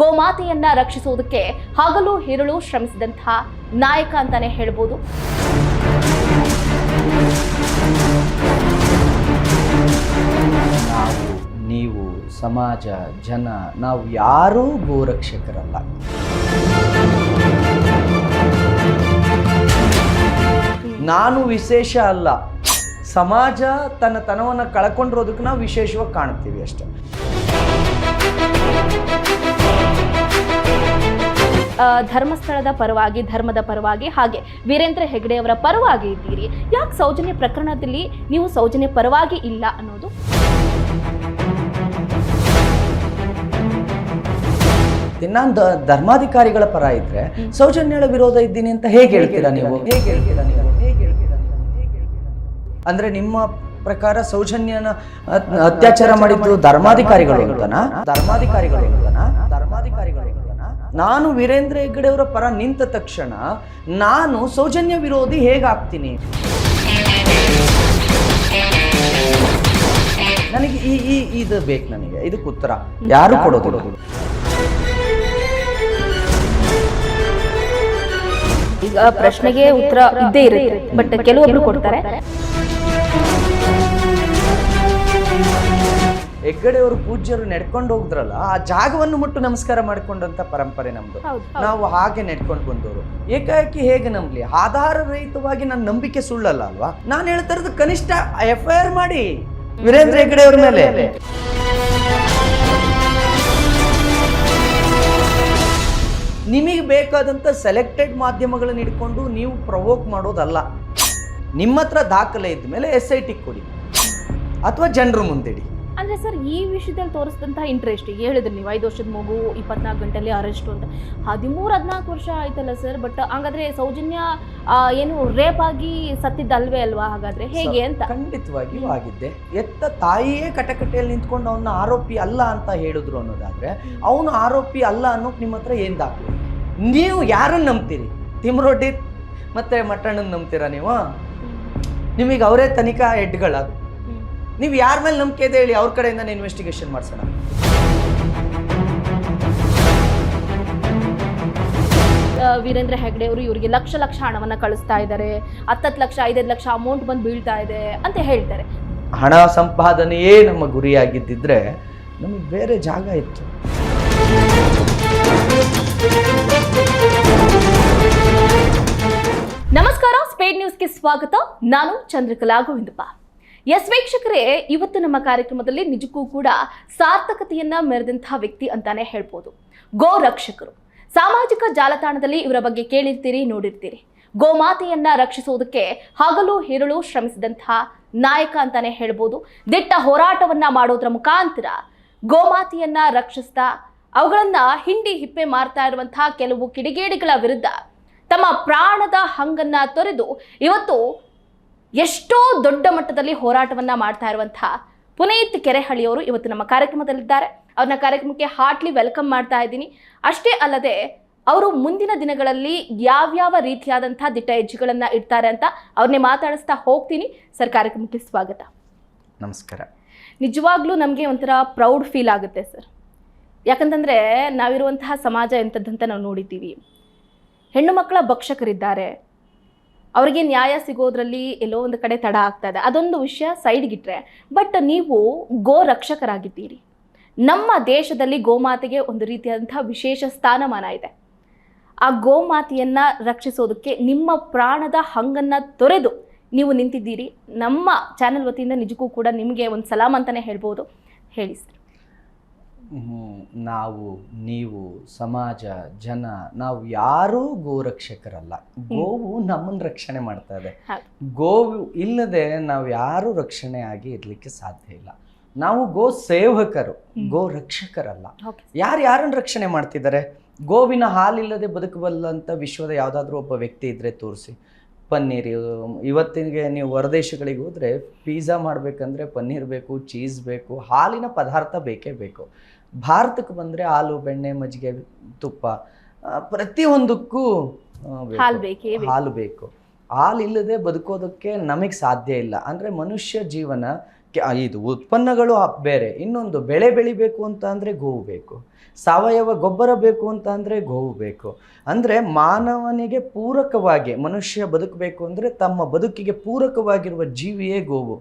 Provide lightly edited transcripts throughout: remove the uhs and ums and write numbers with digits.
ಗೋಮಾತೆಯನ್ನ ರಕ್ಷಿಸುವುದಕ್ಕೆ ಹಗಲು ಹಿರುಳು ಶ್ರಮಿಸಿದಂತಹ ನಾಯಕ ಅಂತಾನೆ ಹೇಳ್ಬೋದು. ನಾವು, ನೀವು, ಸಮಾಜ, ಜನ, ನಾವು ಯಾರೂ ಗೋರಕ್ಷಕರಲ್ಲ. ನಾನು ವಿಶೇಷ ಅಲ್ಲ. ಸಮಾಜ ತನ್ನ ತನವನ್ನು ಕಳ್ಕೊಂಡಿರೋದಕ್ಕೆ ನಾವು ವಿಶೇಷವಾಗಿ ಕಾಣ್ತೀವಿ ಅಷ್ಟೇ. ಧರ್ಮಸ್ಥಳದ ಪರವಾಗಿ, ಧರ್ಮದ ಪರವಾಗಿ, ಹಾಗೆ ವೀರೇಂದ್ರ ಹೆಗ್ಗಡೆ ಅವರ ಪರವಾಗಿ ಇದ್ದೀರಿ. ಯಾಕೆ ಸೌಜನ್ಯ ಪ್ರಕರಣದಲ್ಲಿ ನೀವು ಸೌಜನ್ಯ ಪರವಾಗಿ ಇಲ್ಲ ಅನ್ನೋದು? ನಾನು ಧರ್ಮಾಧಿಕಾರಿಗಳ ಪರ ಇದ್ರೆ ಸೌಜನ್ಯಳ ವಿರೋಧ ಇದ್ದೀನಿ ಅಂತ ಹೇಗೆ ಹೇಳ್ತೀರಾ ನೀವು? ಅಂದ್ರೆ ನಿಮ್ಮ ಪ್ರಕಾರ ಸೌಜನ್ಯನ ಅತ್ಯಾಚಾರ ಮಾಡಿದ್ದು ಧರ್ಮಾಧಿಕಾರಿಗಳು ಅಂತನಾ? ನಾನು ವೀರೇಂದ್ರ ಹೆಗ್ಗಡೆ ಅವರ ಪರ ನಿಂತ ತಕ್ಷಣ ನಾನು ಸೌಜನ್ಯ ವಿರೋಧಿ ಹೇಗಾಗ್ತೀನಿ? ನನಗೆ ಇದು ಬೇಕು. ನನಗೆ ಇದಕ್ಕೆ ಉತ್ತರ ಯಾರು ಕೊಡೋದಿಲ್ಲ. ಈಗ ಪ್ರಶ್ನೆಗೆ ಉತ್ತರ ಇದ್ದೇ ಇರುತ್ತೆ, ಬಟ್ ಕೆಲವೊಬ್ರು ಕೊಡ್ತಾರೆ. ಹೆಗ್ಗಡೆ ಅವರು ಪೂಜ್ಯರು ನಡ್ಕೊಂಡು ಹೋಗಿದ್ರಲ್ಲ, ಆ ಜಾಗವನ್ನು ಮುಟ್ಟು ನಮಸ್ಕಾರ ಮಾಡಿಕೊಂಡಂತ ಪರಂಪರೆ ನಮ್ದು. ನಾವು ಹಾಗೆ ನಡ್ಕೊಂಡು ಬಂದವರು. ಏಕಾಏಕಿ ಹೇಗೆ ನಂಬಲಿ? ಆಧಾರ ರಹಿತವಾಗಿ ನನ್ನ ನಂಬಿಕೆ ಸುಳ್ಳಲ್ಲ ಅಲ್ವಾ? ನಾನು ಹೇಳ್ತಾ ಇರೋದು ಕನಿಷ್ಠ FIR ಮಾಡಿ ವೀರೇಂದ್ರ ಹೆಗ್ಗಡೆ ಅವ್ರ ಮೇಲೆ. ನಿಮಗೆ ಬೇಕಾದಂತ ಸೆಲೆಕ್ಟೆಡ್ ಮಾಧ್ಯಮಗಳನ್ನ ಇಟ್ಕೊಂಡು ನೀವು ಪ್ರವೋಕ್ ಮಾಡೋದಲ್ಲ. ನಿಮ್ಮ ಹತ್ರ ದಾಖಲೆ ಇದ್ದ ಮೇಲೆ SIT ಕೊಡಿ ಅಥವಾ ಜನರು ಮುಂದಿಡಿ. ಅಂದ್ರೆ ಸರ್, ಈ ವಿಷಯದಲ್ಲಿ ತೋರಿಸಿದಂತಹ ಇಂಟ್ರೆಸ್ಟ್, ಈಗ ಹೇಳಿದ್ರಿ ನೀವು 5 ವರ್ಷದ ಮಗು 24 ಗಂಟೆಯಲ್ಲಿ ಅರೆಸ್ಟ್ ಅಂತ. 13-14 ವರ್ಷ ಆಯ್ತಲ್ಲ ಸರ್. ಬಟ್ ಹಾಗಾದ್ರೆ ಸೌಜನ್ಯ ಏನು ರೇಪ್ ಆಗಿ ಸತ್ತಿದ್ದಲ್ವೇ ಅಲ್ವಾ? ಹಾಗಾದ್ರೆ ಹೇಗೆ ಅಂತ? ಖಂಡಿತವಾಗಿಯೂ ಆಗಿದ್ದೆ. ಎತ್ತ ತಾಯಿಯೇ ಕಟಕಟೆಯಲ್ಲಿ ನಿಂತ್ಕೊಂಡು ಅವನ ಆರೋಪಿ ಅಲ್ಲ ಅಂತ ಹೇಳಿದ್ರು ಅನ್ನೋದಾದ್ರೆ, ಅವನು ಆರೋಪಿ ಅಲ್ಲ ಅನ್ನೋಕೆ ನಿಮ್ಮ ಹತ್ರ ಏನ್ ದಾಖಲೆ? ನೀವು ಯಾರನ್ನ ನಂಬ್ತೀರಿ? ತಿಮ್ರೊಡ್ಡಿ ಮತ್ತೆ ಮಟ್ಟಣ್ಣನ್ ನಂಬ್ತೀರಾ ನೀವು? ನಿಮಗೆ ಅವರೇ ತನಿಖಾ ಹೆಡ್ಗಳ. ನೀವು ಯಾರ ಮೇಲೆ ನಂಬಿಕೆ ಇದೆ ಹೇಳಿ, ಅವ್ರ ಕಡೆಯಿಂದ ಇನ್ವೆಸ್ಟಿಗೇಷನ್ ಮಾಡಿಸೋಣ. ವೀರೇಂದ್ರ ಹೆಗ್ಗಡೆ ಅವರು ಇವರಿಗೆ ಲಕ್ಷ ಹಣವನ್ನ ಕಳಿಸ್ತಾ ಇದ್ದಾರೆ, 10 ಲಕ್ಷ 5 ಲಕ್ಷ ಅಮೌಂಟ್ ಬಂದು ಬೀಳ್ತಾ ಇದೆ ಅಂತ ಹೇಳ್ತಾರೆ. ಹಣ ಸಂಪಾದನೆಯೇ ನಮ್ಮ ಗುರಿಯಾಗಿದ್ದಿದ್ರೆ ನಮಗೆ ಬೇರೆ ಜಾಗ ಇತ್ತು. ನಮಸ್ಕಾರ, ಸ್ಪೇಡ್ ನ್ಯೂಸ್ಗೆ ಸ್ವಾಗತ. ನಾನು ಚಂದ್ರಕಲಾ ಗೋವಿಂದಪ್ಪ. ವೀಕ್ಷಕರೇ, ಇವತ್ತು ನಮ್ಮ ಕಾರ್ಯಕ್ರಮದಲ್ಲಿ ನಿಜಕ್ಕೂ ಕೂಡ ಸಾರ್ಥಕತೆಯನ್ನ ಮೆರೆದಂತಹ ವ್ಯಕ್ತಿ ಅಂತಾನೆ ಹೇಳ್ಬೋದು. ಗೋ ರಕ್ಷಕರು. ಸಾಮಾಜಿಕ ಜಾಲತಾಣದಲ್ಲಿ ಇವರ ಬಗ್ಗೆ ಕೇಳಿರ್ತೀರಿ, ನೋಡಿರ್ತೀರಿ. ಗೋಮಾತೆಯನ್ನ ರಕ್ಷಿಸುವುದಕ್ಕೆ ಹಗಲು ಹಿರುಳು ಶ್ರಮಿಸಿದಂತಹ ನಾಯಕ ಅಂತಾನೆ ಹೇಳ್ಬೋದು. ದಿಟ್ಟ ಹೋರಾಟವನ್ನ ಮಾಡೋದ್ರ ಮುಖಾಂತರ ಗೋಮಾತೆಯನ್ನ ರಕ್ಷಿಸ್ತಾ ಅವುಗಳನ್ನ ಹಿಂಡಿ ಹಿಪ್ಪೆ ಮಾರ್ತಾ ಇರುವಂತಹ ಕೆಲವು ಕಿಡಿಗೇಡಿಗಳ ವಿರುದ್ಧ ತಮ್ಮ ಪ್ರಾಣದ ಹಂಗನ್ನ ತೊರೆದು ಇವತ್ತು ಎಷ್ಟೋ ದೊಡ್ಡ ಮಟ್ಟದಲ್ಲಿ ಹೋರಾಟವನ್ನ ಮಾಡ್ತಾ ಇರುವಂತಹ ಪುನೀತ್ ಕೆರೆಹಳ್ಳಿಯವರು ಇವತ್ತು ನಮ್ಮ ಕಾರ್ಯಕ್ರಮದಲ್ಲಿದ್ದಾರೆ. ಅವ್ರನ್ನ ಕಾರ್ಯಕ್ರಮಕ್ಕೆ ಹಾರ್ಟ್ಲಿ ವೆಲ್ಕಮ್ ಮಾಡ್ತಾ ಇದ್ದೀನಿ. ಅಷ್ಟೇ ಅಲ್ಲದೆ ಅವರು ಮುಂದಿನ ದಿನಗಳಲ್ಲಿ ಯಾವ್ಯಾವ ರೀತಿಯಾದಂತಹ ದಿಟ್ಟ ಹೆಜ್ಜೆಗಳನ್ನ ಇಡ್ತಾರೆ ಅಂತ ಅವ್ರನ್ನೇ ಮಾತಾಡಿಸ್ತಾ ಹೋಗ್ತೀನಿ. ಸರ್, ಕಾರ್ಯಕ್ರಮಕ್ಕೆ ಸ್ವಾಗತ. ನಮಸ್ಕಾರ. ನಿಜವಾಗ್ಲೂ ನಮಗೆ ಒಂಥರ ಪ್ರೌಡ್ ಫೀಲ್ ಆಗುತ್ತೆ ಸರ್. ಯಾಕಂತಂದ್ರೆ ನಾವಿರುವಂತಹ ಸಮಾಜ ಎಂಥದ್ದಂತ ನಾವು ನೋಡಿದ್ದೀವಿ. ಹೆಣ್ಣು ಮಕ್ಕಳ ಭಕ್ಷಕರಿದ್ದಾರೆ, ಅವರಿಗೆ ನ್ಯಾಯ ಸಿಗೋದ್ರಲ್ಲಿ ಎಲ್ಲೋ ಒಂದು ಕಡೆ ತಡ ಆಗ್ತಾ ಇದೆ. ಅದೊಂದು ವಿಷಯ ಸೈಡ್ಗಿಟ್ರೆ, ಬಟ್ ನೀವು ಗೋ ರಕ್ಷಕರಾಗಿದ್ದೀರಿ. ನಮ್ಮ ದೇಶದಲ್ಲಿ ಗೋಮಾತೆಗೆ ಒಂದು ರೀತಿಯಾದಂತಹ ವಿಶೇಷ ಸ್ಥಾನಮಾನ ಇದೆ. ಆ ಗೋಮಾತೆಯನ್ನ ರಕ್ಷಿಸೋದಕ್ಕೆ ನಿಮ್ಮ ಪ್ರಾಣದ ಹಂಗನ್ನ ತೊರೆದು ನೀವು ನಿಂತಿದ್ದೀರಿ. ನಮ್ಮ ಚಾನೆಲ್ ವತಿಯಿಂದ ನಿಜಕ್ಕೂ ಕೂಡ ನಿಮಗೆ ಒಂದು ಸಲಾಮ್ ಅಂತಾನೆ ಹೇಳ್ಬೋದು. ಹೇಳಿ ಸರ್. ನಾವು, ನೀವು, ಸಮಾಜ, ಜನ, ನಾವು ಯಾರೂ ಗೋರಕ್ಷಕರಲ್ಲ. ಗೋವು ನಮ್ಮನ್ನು ರಕ್ಷಣೆ ಮಾಡ್ತಾ ಇದೆ. ಗೋವು ಇಲ್ಲದೆ ನಾವು ಯಾರೂ ರಕ್ಷಣೆ ಆಗಿ ಇರ್ಲಿಕ್ಕೆ ಸಾಧ್ಯ ಇಲ್ಲ. ನಾವು ಗೋ ಸೇವಕರು, ಗೋ ರಕ್ಷಕರಲ್ಲ. ಯಾರನ್ನ ರಕ್ಷಣೆ ಮಾಡ್ತಿದ್ದಾರೆ? ಗೋವಿನ ಹಾಲಿಲ್ಲದೆ ಬದುಕಬಲ್ಲಂತ ವಿಶ್ವದ ಯಾವುದಾದ್ರೂ ಒಬ್ಬ ವ್ಯಕ್ತಿ ಇದ್ರೆ ತೋರಿಸಿ. ಪನ್ನೀರ್, ಇವತ್ತಿಗೆ ನೀವು ಹೊರದೇಶಗಳಿಗೆ ಹೋದರೆ ಪಿಜ್ಜಾ ಮಾಡಬೇಕಂದ್ರೆ ಪನ್ನೀರ್ ಬೇಕು, ಚೀಸ್ ಬೇಕು, ಹಾಲಿನ ಪದಾರ್ಥ ಬೇಕೇ ಬೇಕು. ಭಾರತಕ್ಕೆ ಬಂದರೆ ಹಾಲು, ಬೆಣ್ಣೆ, ಮಜ್ಜಿಗೆ, ತುಪ್ಪ, ಪ್ರತಿಯೊಂದಕ್ಕೂ ಹಾಲು ಬೇಕು. ಹಾಲಿಲ್ಲದೆ ಬದುಕೋದಕ್ಕೆ ನಮಗೆ ಸಾಧ್ಯ ಇಲ್ಲ. ಅಂದರೆ ಮನುಷ್ಯ ಜೀವನ ಇದು ಉತ್ಪನ್ನಗಳು ಬೇರೆ, ಇನ್ನೊಂದು ಬೆಳೆ ಬೆಳಿಬೇಕು ಅಂತ ಅಂದರೆ ಗೋವು ಬೇಕು, ಸಾವಯವ ಗೊಬ್ಬರ ಬೇಕು ಅಂತ ಅಂದರೆ ಗೋವು ಬೇಕು. ಅಂದರೆ ಮಾನವನಿಗೆ ಪೂರಕವಾಗಿ ಮನುಷ್ಯ ಬದುಕಬೇಕು ಅಂದರೆ ತಮ್ಮ ಬದುಕಿಗೆ ಪೂರಕವಾಗಿರುವ ಜೀವಿಯೇ ಗೋವು.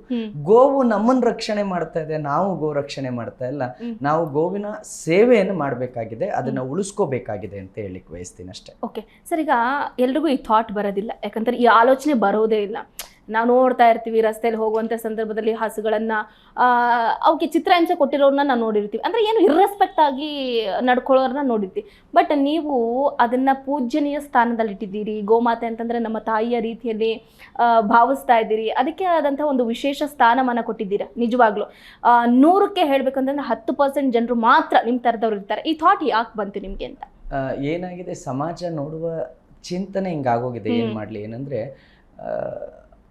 ಗೋವು ನಮ್ಮನ್ನು ರಕ್ಷಣೆ ಮಾಡ್ತಾ ಇದೆ, ನಾವು ಗೋ ರಕ್ಷಣೆ ಮಾಡ್ತಾ ಇಲ್ಲ. ನಾವು ಗೋವಿನ ಸೇವೆಯನ್ನು ಮಾಡಬೇಕಾಗಿದೆ, ಅದನ್ನು ಉಳಿಸ್ಕೋಬೇಕಾಗಿದೆ ಅಂತ ಹೇಳಿಕ್ ಬಯಸ್ತೀನಿ ಅಷ್ಟೇ. ಓಕೆ ಸರ್, ಈಗ ಎಲ್ರಿಗೂ ಈ ಥಾಟ್ ಬರೋದಿಲ್ಲ, ಯಾಕಂದ್ರೆ ಈ ಆಲೋಚನೆ ಬರೋದೇ ಇಲ್ಲ. ನಾವು ನೋಡ್ತಾ ಇರ್ತೀವಿ ರಸ್ತೆಯಲ್ಲಿ ಹೋಗುವಂಥ ಸಂದರ್ಭದಲ್ಲಿ ಹಸುಗಳನ್ನು ಅವಕ್ಕೆ ಚಿತ್ರಹಿಂಸೆ ಕೊಟ್ಟಿರೋರನ್ನ ನಾವು ನೋಡಿರ್ತೀವಿ, ಅಂದರೆ ಏನು ಇರ್ರೆಸ್ಪೆಕ್ಟ್ ಆಗಿ ನಡ್ಕೊಳ್ಳೋರನ್ನ ನೋಡಿರ್ತೀವಿ. ಬಟ್ ನೀವು ಅದನ್ನು ಪೂಜ್ಯನೀಯ ಸ್ಥಾನದಲ್ಲಿಟ್ಟಿದ್ದೀರಿ, ಗೋಮಾತೆ ಅಂತಂದರೆ ನಮ್ಮ ತಾಯಿಯ ರೀತಿಯಲ್ಲಿ ಭಾವಿಸ್ತಾ ಇದ್ದೀರಿ, ಅದಕ್ಕೆ ಆದಂಥ ಒಂದು ವಿಶೇಷ ಸ್ಥಾನಮಾನ ಕೊಟ್ಟಿದ್ದೀರಾ. ನಿಜವಾಗ್ಲೂ 100ಕ್ಕೆ ಹೇಳಬೇಕಂತಂದ್ರೆ 10% ಜನರು ಮಾತ್ರ ನಿಮ್ಮ ಥರದವ್ರು ಇರ್ತಾರೆ. ಈ ಥಾಟ್ ಯಾಕೆ ಬಂತು ನಿಮಗೆ ಅಂತ? ಏನಾಗಿದೆ, ಸಮಾಜ ನೋಡುವ ಚಿಂತನೆ ಹಿಂಗಾಗೋಗಿದೆ. ಏನು ಮಾಡಲಿ, ಏನಂದರೆ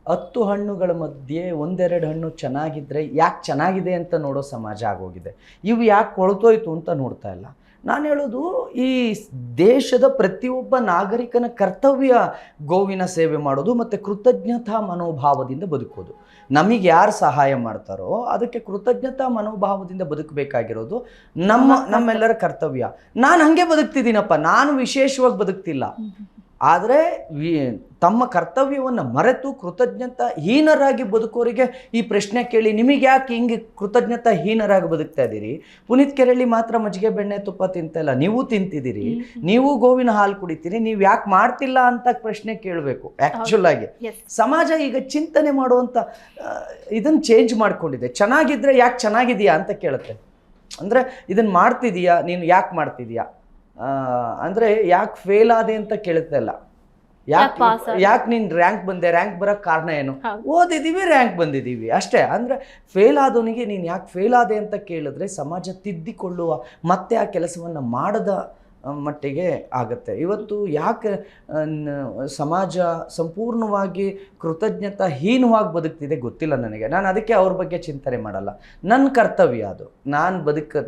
10 ಹಣ್ಣುಗಳ ಮಧ್ಯೆ 1-2 ಹಣ್ಣು ಚೆನ್ನಾಗಿದ್ದರೆ ಯಾಕೆ ಚೆನ್ನಾಗಿದೆ ಅಂತ ನೋಡೋ ಸಮಾಜ ಆಗೋಗಿದೆ. ಇವು ಯಾಕೆ ಕೊಳ್ತೋಯ್ತು ಅಂತ ನೋಡ್ತಾ ಇಲ್ಲ. ನಾನು ಹೇಳೋದು, ಈ ದೇಶದ ಪ್ರತಿಯೊಬ್ಬ ನಾಗರಿಕನ ಕರ್ತವ್ಯ ಗೋವಿನ ಸೇವೆ ಮಾಡೋದು ಮತ್ತು ಕೃತಜ್ಞತಾ ಮನೋಭಾವದಿಂದ ಬದುಕೋದು. ನಮಗೆ ಯಾರು ಸಹಾಯ ಮಾಡ್ತಾರೋ ಅದಕ್ಕೆ ಕೃತಜ್ಞತಾ ಮನೋಭಾವದಿಂದ ಬದುಕಬೇಕಾಗಿರೋದು ನಮ್ಮೆಲ್ಲರ ಕರ್ತವ್ಯ. ನಾನು ಹಾಗೆ ಬದುಕ್ತಿದ್ದೀನಪ್ಪ, ನಾನು ವಿಶೇಷವಾಗಿ ಬದುಕ್ತಿಲ್ಲ. ಆದರೆ ತಮ್ಮ ಕರ್ತವ್ಯವನ್ನು ಮರೆತು ಕೃತಜ್ಞತಾ ಹೀನರಾಗಿ ಬದುಕೋರಿಗೆ ಈ ಪ್ರಶ್ನೆ ಕೇಳಿ, ನಿಮಗೆ ಯಾಕೆ ಹಿಂಗೆ ಕೃತಜ್ಞತಾ ಹೀನರಾಗಿ ಬದುಕ್ತಾ ಇದ್ದೀರಿ? ಪುನೀತ್ ಕೆರೆಳ್ಳಿ ಮಾತ್ರ ಮಜ್ಜಿಗೆ ಬೆಣ್ಣೆ ತುಪ್ಪ ತಿಂತಿಲ್ಲ, ನೀವು ತಿಂತಿದ್ದೀರಿ, ನೀವು ಗೋವಿನ ಹಾಲು ಕುಡಿತೀರಿ, ನೀವು ಯಾಕೆ ಮಾಡ್ತಿಲ್ಲ ಅಂತ ಪ್ರಶ್ನೆ ಕೇಳಬೇಕು. ಆ್ಯಕ್ಚುಲ್ ಆಗಿ ಸಮಾಜ ಈಗ ಚಿಂತನೆ ಮಾಡುವಂಥ ಇದನ್ನು ಚೇಂಜ್ ಮಾಡ್ಕೊಂಡಿದೆ. ಚೆನ್ನಾಗಿದ್ರೆ ಯಾಕೆ ಚೆನ್ನಾಗಿದೆಯಾ ಅಂತ ಕೇಳುತ್ತೆ. ಅಂದರೆ ಇದನ್ನು ಮಾಡ್ತಿದೀಯಾ, ನೀನು ಯಾಕೆ ಮಾಡ್ತಿದೀಯಾ, ಅಂದರೆ ಯಾಕೆ ಫೇಲ್ ಆದೆ ಅಂತ ಕೇಳುತ್ತೆ ಇಲ್ಲ. ಯಾಕೆ ನೀನು ರ್ಯಾಂಕ್ ಬಂದೆ, ರ್ಯಾಂಕ್ ಬರೋಕ್ಕೆ ಕಾರಣ ಏನು? ಓದಿದ್ದೀವಿ, ರ್ಯಾಂಕ್ ಬಂದಿದ್ದೀವಿ ಅಷ್ಟೇ. ಅಂದರೆ ಫೇಲ್ ಆದವನಿಗೆ ನೀನು ಯಾಕೆ ಫೇಲ್ ಆದೆ ಅಂತ ಕೇಳಿದ್ರೆ ಸಮಾಜ ತಿದ್ದಿಕೊಳ್ಳುವ ಮತ್ತೆ ಆ ಕೆಲಸವನ್ನು ಮಾಡದ ಮಟ್ಟಿಗೆ ಆಗುತ್ತೆ. ಇವತ್ತು ಯಾಕೆ ಸಮಾಜ ಸಂಪೂರ್ಣವಾಗಿ ಕೃತಜ್ಞತಾ ಹೀನವಾಗಿ ಬದುಕ್ತಿದೆ ಗೊತ್ತಿಲ್ಲ ನನಗೆ. ನಾನು ಅದಕ್ಕೆ ಅವ್ರ ಬಗ್ಗೆ ಚಿಂತನೆ ಮಾಡಲ್ಲ. ನನ್ನ ಕರ್ತವ್ಯ ಅದು.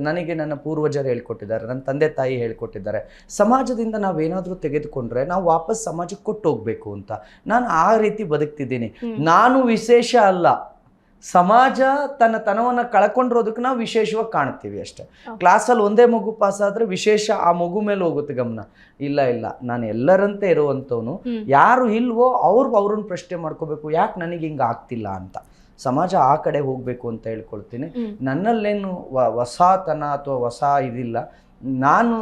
ನನಗೆ ನನ್ನ ಪೂರ್ವಜರು ಹೇಳ್ಕೊಟ್ಟಿದ್ದಾರೆ, ನನ್ನ ತಂದೆ ತಾಯಿ ಹೇಳ್ಕೊಟ್ಟಿದ್ದಾರೆ. ಸಮಾಜದಿಂದ ನಾವೇನಾದರೂ ತೆಗೆದುಕೊಂಡ್ರೆ ನಾವು ವಾಪಸ್ ಸಮಾಜಕ್ಕೆ ಕೊಟ್ಟು ಹೋಗ್ಬೇಕು ಅಂತ ನಾನು ಆ ರೀತಿ ಬದುಕ್ತಿದ್ದೀನಿ. ನಾನು ವಿಶೇಷ ಅಲ್ಲ, ಸಮಾಜ ತನ್ನ ತನವನ್ನು ಕಳ್ಕೊಂಡಿರೋದಕ್ಕೆ ನಾವು ವಿಶೇಷವಾಗಿ ಕಾಣ್ತೀವಿ ಅಷ್ಟೇ. ಕ್ಲಾಸಲ್ಲಿ ಒಂದೇ ಮಗು ಪಾಸ್ ಆದರೆ ವಿಶೇಷ ಆ ಮಗು ಮೇಲೆ ಹೋಗುತ್ತೆ ಗಮನ. ಇಲ್ಲ, ನಾನು ಎಲ್ಲರಂತೆ ಇರುವಂಥವನು. ಯಾರು ಇಲ್ವೋ ಅವ್ರನ್ನ ಪ್ರಶ್ನೆ ಮಾಡ್ಕೋಬೇಕು, ಯಾಕೆ ನನಗೆ ಹಿಂಗೆ ಆಗ್ತಿಲ್ಲ ಅಂತ. ಸಮಾಜ ಆ ಕಡೆ ಹೋಗಬೇಕು ಅಂತ ಹೇಳ್ಕೊಳ್ತೀನಿ. ನನ್ನಲ್ಲೇನು ಹೊಸತನ ಅಥವಾ ಹೊಸ ಇದಿಲ್ಲ. ನಾನು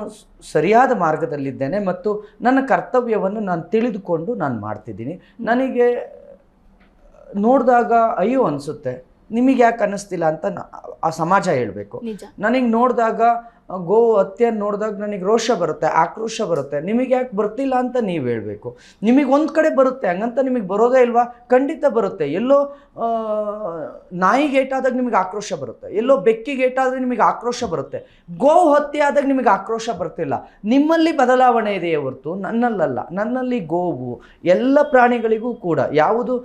ಸರಿಯಾದ ಮಾರ್ಗದಲ್ಲಿದ್ದೇನೆ ಮತ್ತು ನನ್ನ ಕರ್ತವ್ಯವನ್ನು ನಾನು ತಿಳಿದುಕೊಂಡು ನಾನು ಮಾಡ್ತಿದ್ದೀನಿ. ನನಗೆ ನೋಡಿದಾಗ ಅಯ್ಯೋ ಅನಿಸುತ್ತೆ, ನಿಮಗೆ ಯಾಕೆ ಅನ್ನಿಸ್ತಿಲ್ಲ ಅಂತ ಆ ಸಮಾಜ ಹೇಳಬೇಕು. ನನಗೆ ನೋಡಿದಾಗ ಗೋ ಹತ್ಯೆಯನ್ನು ನೋಡಿದಾಗ ನನಗೆ ರೋಷ ಬರುತ್ತೆ, ಆಕ್ರೋಶ ಬರುತ್ತೆ. ನಿಮಗೆ ಯಾಕೆ ಬರ್ತಿಲ್ಲ ಅಂತ ನೀವು ಹೇಳಬೇಕು. ನಿಮಗೆ ಒಂದು ಕಡೆ ಬರುತ್ತೆ, ಹಂಗಂತ ನಿಮಗೆ ಬರೋದೇ ಇಲ್ವಾ? ಖಂಡಿತ ಬರುತ್ತೆ. ಎಲ್ಲೋ ನಾಯಿಗೆ ಏಟಾದಾಗ ನಿಮಗೆ ಆಕ್ರೋಶ ಬರುತ್ತೆ, ಎಲ್ಲೋ ಬೆಕ್ಕಿಗೆ ಏಟಾದರೆ ನಿಮಗೆ ಆಕ್ರೋಶ ಬರುತ್ತೆ. ಗೋವು ಹತ್ಯೆ ಆದಾಗ ನಿಮಗೆ ಆಕ್ರೋಶ ಬರ್ತಿಲ್ಲ. ನಿಮ್ಮಲ್ಲಿ ಬದಲಾವಣೆ ಇದೆಯೇ ಹೊರತು ನನ್ನಲ್ಲಲ್ಲ. ನನ್ನಲ್ಲಿ ಗೋವು ಎಲ್ಲ ಪ್ರಾಣಿಗಳಿಗೂ ಕೂಡ ಯಾವುದು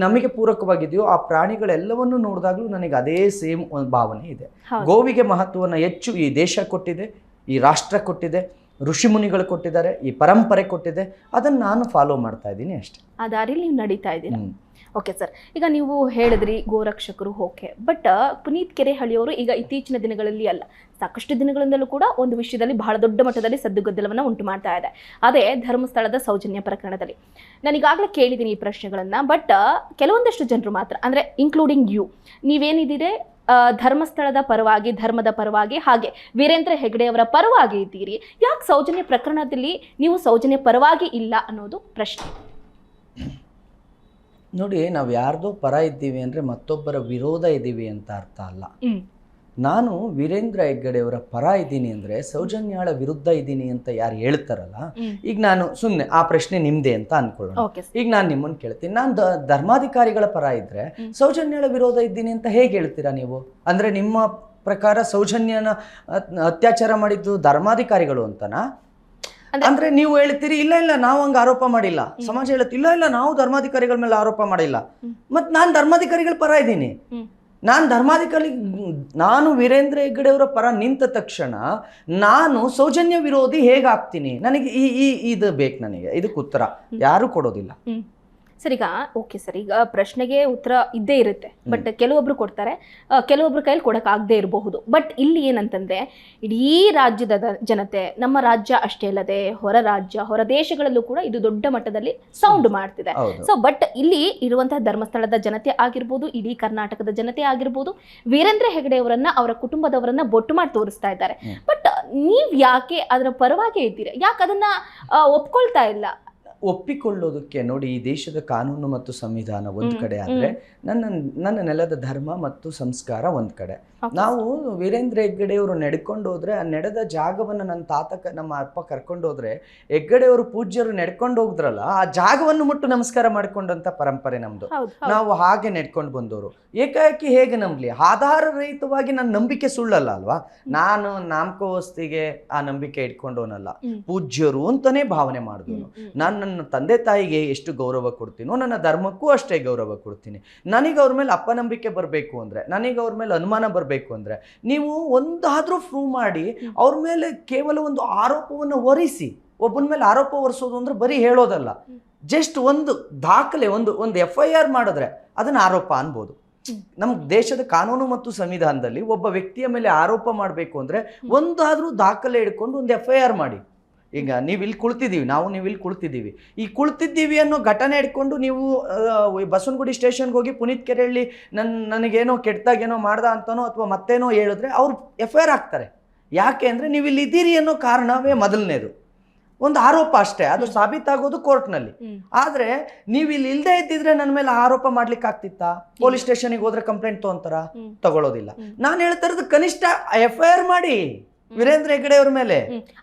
ನಮಗೆ ಪೂರಕವಾಗಿದೆಯೋ ಆ ಪ್ರಾಣಿಗಳೆಲ್ಲವನ್ನು ನೋಡಿದಾಗಲೂ ನನಗೆ ಅದೇ ಸೇಮ್ ಒಂದು ಭಾವನೆ ಇದೆ. ಗೋವಿಗೆ ಮಹತ್ವವನ್ನು ಹೆಚ್ಚು ಈ ದೇಶ ಕೊಟ್ಟಿದೆ, ಈ ರಾಷ್ಟ್ರ ಕೊಟ್ಟಿದೆ, ಋಷಿ ಮುನಿಗಳು ಕೊಟ್ಟಿದ್ದಾರೆ, ಈ ಪರಂಪರೆ ಕೊಟ್ಟಿದೆ. ಅದನ್ನು ನಾನು ಫಾಲೋ ಮಾಡ್ತಾ ಇದ್ದೀನಿ ಅಷ್ಟೇ. ಆ ದಾರಿಯಲ್ಲಿ ನೀವು ನಡೀತಾ ಇದ್ದೀರಾ. ಓಕೆ ಸರ್, ಈಗ ನೀವು ಹೇಳಿದ್ರಿ ಗೋರಕ್ಷಕರು ಓಕೆ, ಬಟ್ ಪುನೀತ್ ಕೆರೆಹಳ್ಳಿಯವರು ಈಗ ಇತ್ತೀಚಿನ ದಿನಗಳಲ್ಲಿ ಅಲ್ಲ, ಸಾಕಷ್ಟು ದಿನಗಳಿಂದಲೂ ಕೂಡ ಒಂದು ವಿಷಯದಲ್ಲಿ ಬಹಳ ದೊಡ್ಡ ಮಟ್ಟದಲ್ಲಿ ಸದ್ದುಗದ್ದಲವನ್ನು ಉಂಟು ಮಾಡ್ತಾ ಇದೆ. ಅದೇ ಧರ್ಮಸ್ಥಳದ ಸೌಜನ್ಯ ಪ್ರಕರಣದಲ್ಲಿ. ನಾನೀಗಾಗಲೇ ಕೇಳಿದ್ದೀನಿ ಈ ಪ್ರಶ್ನೆಗಳನ್ನು, ಬಟ್ ಕೆಲವೊಂದಷ್ಟು ಜನರು ಮಾತ್ರ, ಅಂದರೆ ಇನ್ಕ್ಲೂಡಿಂಗ್ ಯು, ನೀವೇನಿದ್ದೀರಿ ಧರ್ಮಸ್ಥಳದ ಪರವಾಗಿ, ಧರ್ಮದ ಪರವಾಗಿ, ಹಾಗೆ ವೀರೇಂದ್ರ ಹೆಗ್ಡೆಯವರ ಪರವಾಗಿ ಇದ್ದೀರಿ. ಯಾಕೆ ಸೌಜನ್ಯ ಪ್ರಕರಣದಲ್ಲಿ ನೀವು ಸೌಜನ್ಯ ಪರವಾಗಿ ಇಲ್ಲ ಅನ್ನೋದು ಪ್ರಶ್ನೆ. ನೋಡಿ, ನಾವು ಯಾರ್ದೋ ಪರ ಇದ್ದೀವಿ ಅಂದರೆ ಮತ್ತೊಬ್ಬರ ವಿರೋಧ ಇದ್ದೀವಿ ಅಂತ ಅರ್ಥ ಅಲ್ಲ. ನಾನು ವೀರೇಂದ್ರ ಹೆಗ್ಗಡೆಯವರ ಪರ ಇದ್ದೀನಿ ಅಂದರೆ ಸೌಜನ್ಯಾಳ ವಿರುದ್ಧ ಇದ್ದೀನಿ ಅಂತ ಯಾರು ಹೇಳ್ತಾರಲ್ಲ, ಈಗ ನಾನು ಸುಮ್ಮನೆ ಆ ಪ್ರಶ್ನೆ ನಿಮ್ಮದೇ ಅಂತ ಅನ್ಕೊಳ್ಳೋಣ. ಈಗ ನಾನು ನಿಮ್ಮನ್ನು ಕೇಳ್ತೀನಿ, ನಾನು ಧರ್ಮಾಧಿಕಾರಿಗಳ ಪರ ಇದ್ದರೆ ಸೌಜನ್ಯಾಳ ವಿರೋಧ ಇದ್ದೀನಿ ಅಂತ ಹೇಗೆ ಹೇಳ್ತೀರಾ ನೀವು? ಅಂದರೆ ನಿಮ್ಮ ಪ್ರಕಾರ ಸೌಜನ್ಯನ ಅತ್ಯಾಚಾರ ಮಾಡಿದ್ದು ಧರ್ಮಾಧಿಕಾರಿಗಳು ಅಂತನಾ? ಅಂದ್ರೆ ನೀವು ಹೇಳ್ತೀರಿ ಇಲ್ಲ ನಾವು ಹಂಗೆ ಆರೋಪ ಮಾಡಿಲ್ಲ. ಸಮಾಜ ಹೇಳುತ್ತೆ ಇಲ್ಲ ನಾವು ಧರ್ಮಾಧಿಕಾರಿಗಳ ಮೇಲೆ ಆರೋಪ ಮಾಡಿಲ್ಲ. ಮತ್ತು ನಾನು ಧರ್ಮಾಧಿಕಾರಿಗಳ ಪರ ಇದ್ದೀನಿ. ನಾನು ವೀರೇಂದ್ರ ಹೆಗ್ಗಡೆಯವರ ಪರ ನಿಂತ ತಕ್ಷಣ ನಾನು ಸೌಜನ್ಯ ವಿರೋಧಿ ಹೇಗಾಗ್ತೀನಿ? ನನಗೆ ಇದು ಬೇಕು, ನನಗೆ ಇದಕ್ಕೆ ಉತ್ತರ ಯಾರು ಕೊಡೋದಿಲ್ಲ. ಸರ್ ಈಗ ಓಕೆ ಸರ್, ಈಗ ಪ್ರಶ್ನೆಗೆ ಉತ್ತರ ಇದ್ದೇ ಇರುತ್ತೆ, ಬಟ್ ಕೆಲವೊಬ್ರು ಕೊಡ್ತಾರೆ, ಕೆಲವೊಬ್ರು ಕೈಲಿ ಕೊಡೋಕ್ಕಾಗದೇ ಇರಬಹುದು. ಬಟ್ ಇಲ್ಲಿ ಏನಂತಂದ್ರೆ ಇಡೀ ರಾಜ್ಯದ ಜನತೆ, ನಮ್ಮ ರಾಜ್ಯ ಅಷ್ಟೇ ಅಲ್ಲದೆ ಹೊರ ರಾಜ್ಯ, ಹೊರ ದೇಶಗಳಲ್ಲೂ ಕೂಡ ಇದು ದೊಡ್ಡ ಮಟ್ಟದಲ್ಲಿ ಸೌಂಡ್ ಮಾಡ್ತಿದೆ. ಸೊ ಬಟ್ ಇಲ್ಲಿ ಇರುವಂತಹ ಧರ್ಮಸ್ಥಳದ ಜನತೆ ಆಗಿರ್ಬೋದು, ಇಡೀ ಕರ್ನಾಟಕದ ಜನತೆ ಆಗಿರ್ಬೋದು, ವೀರೇಂದ್ರ ಹೆಗಡೆ ಅವರನ್ನ, ಅವರ ಕುಟುಂಬದವರನ್ನ ಬೊಟ್ಟು ಮಾಡಿ ತೋರಿಸ್ತಾ ಇದ್ದಾರೆ. ಬಟ್ ನೀವ್ ಯಾಕೆ ಅದರ ಪರವಾಗಿ ಇದ್ದೀರಾ? ಯಾಕೆ ಅದನ್ನ ಒಪ್ಕೊಳ್ತಾ ಇಲ್ಲ? ಒಪ್ಪಿಕೊಳ್ಳೋದಕ್ಕೆ ನೋಡಿ, ಈ ದೇಶದ ಕಾನೂನು ಮತ್ತು ಸಂವಿಧಾನ ಒಂದು ಕಡೆ ಆದ್ರೆ ನನ್ನ ನೆಲದ ಧರ್ಮ ಮತ್ತು ಸಂಸ್ಕಾರ ಒಂದ್ ಕಡೆ. ನಾವು ವೀರೇಂದ್ರ ಹೆಗ್ಗಡೆಯವರು ನಡ್ಕೊಂಡು ಹೋದ್ರೆ, ಆ ನಡೆದ ಜಾಗವನ್ನು ನನ್ನ ನಮ್ಮ ಅಪ್ಪ ಕರ್ಕೊಂಡು ಹೋದ್ರೆ, ಹೆಗ್ಗಡೆಯವರು ಪೂಜ್ಯರು ನಡ್ಕೊಂಡು ಹೋಗಿದ್ರಲ್ಲ, ಆ ಜಾಗವನ್ನು ಮುಟ್ಟು ನಮಸ್ಕಾರ ಮಾಡ್ಕೊಂಡಂತ ಪರಂಪರೆ ನಮ್ದು. ನಾವು ಹಾಗೆ ನಡ್ಕೊಂಡು ಬಂದವರು. ಏಕಾಏಕಿ ಹೇಗೆ ನಂಬಲಿ? ಆಧಾರ ರಹಿತವಾಗಿ ನನ್ನ ನಂಬಿಕೆ ಸುಳ್ಳಲ್ಲ ಅಲ್ವಾ? ನಾನು ನಾಮಕೋಸ್ತಿಗೆ ಆ ನಂಬಿಕೆ ಇಟ್ಕೊಂಡವನಲ್ಲ, ಪೂಜ್ಯರು ಅಂತಾನೆ ಭಾವನೆ ಮಾಡಿದವನು. ನಾನು ನನ್ನ ತಂದೆ ತಾಯಿಗೆ ಎಷ್ಟು ಗೌರವ ಕೊಡ್ತೀನೋ, ನನ್ನ ಧರ್ಮಕ್ಕೂ ಅಷ್ಟೇ ಗೌರವ ಕೊಡ್ತೀನಿ. ನನಗೆ ಅವ್ರ ಮೇಲೆ ಅಪನಂಬಿಕೆ ಬರಬೇಕು ಅಂದ್ರೆ, ನನಗೆ ಅವ್ರ ಮೇಲೆ ಅನುಮಾನ ಬರಬೇಕು ಅಂದ್ರೆ, ನೀವು ಒಂದಾದ್ರೂ ಪ್ರೂವ್ ಮಾಡಿ ಅವ್ರ ಮೇಲೆ ಕೇವಲ ಒಂದು ಆರೋಪವನ್ನು ಹೊರಿಸಿ. ಒಬ್ಬನ ಮೇಲೆ ಆರೋಪ ಹೊರಿಸೋದು ಅಂದ್ರೆ ಬರೀ ಹೇಳೋದಲ್ಲ, ಜಸ್ಟ್ ಒಂದು ದಾಖಲೆ, ಒಂದು FIR ಮಾಡಿದ್ರೆ ಅದನ್ನ ಆರೋಪ ಅನ್ಬೋದು. ನಮ್ಮ ದೇಶದ ಕಾನೂನು ಮತ್ತು ಸಂವಿಧಾನದಲ್ಲಿ ಒಬ್ಬ ವ್ಯಕ್ತಿಯ ಮೇಲೆ ಆರೋಪ ಮಾಡಬೇಕು ಅಂದ್ರೆ ಒಂದಾದ್ರೂ ದಾಖಲೆ ಹಿಡ್ಕೊಂಡು ಒಂದು FIR ಮಾಡಿ. ಈಗ ನೀವು ಇಲ್ಲಿ ಕುಳಿತಿದ್ದೀವಿ, ನೀವು ಇಲ್ಲಿ ಕುಳಿತಿದ್ದೀವಿ, ಈ ಕುಳಿತಿದ್ದೀವಿ ಅನ್ನೋ ಘಟನೆ ಇಟ್ಕೊಂಡು ನೀವು ಬಸವನಗುಡಿ ಸ್ಟೇಷನ್ಗೆ ಹೋಗಿ ಪುನೀತ್ ಕೆರೆಹಳ್ಳಿ ನನಗೇನೋ ಕೆಟ್ಟದಾಗೇನೋ ಮಾಡ್ದ ಅಂತನೋ ಅಥವಾ ಮತ್ತೇನೋ ಹೇಳಿದ್ರೆ ಅವ್ರು FIR ಹಾಕ್ತಾರೆ. ಯಾಕೆ ಅಂದರೆ ನೀವು ಇಲ್ಲಿ ಇದ್ದೀರಿ ಅನ್ನೋ ಕಾರಣವೇ ಮೊದಲನೇದು. ಒಂದು ಆರೋಪ ಅಷ್ಟೇ, ಅದು ಸಾಬೀತಾಗೋದು ಕೋರ್ಟ್ನಲ್ಲಿ. ಆದರೆ ನೀವು ಇಲ್ಲಿ ಇಲ್ಲದೆ ಇದ್ದಿದ್ರೆ ನನ್ನ ಮೇಲೆ ಆರೋಪ ಮಾಡ್ಲಿಕ್ಕೆ ಆಗ್ತಿತ್ತಾ? ಪೊಲೀಸ್ ಸ್ಟೇಷನ್ಗೆ ಹೋದ್ರೆ ಕಂಪ್ಲೇಂಟ್ ತಗೊಳ್ಳೋದಿಲ್ಲ. ನಾನು ಹೇಳ್ತಾ ಇರೋದು ಕನಿಷ್ಠ FIR ಮಾಡಿ ವೀರೇಂದ್ರ ಹೆಗ್ಗಡೆ ಅವ್ರ ಮೇಲೆ.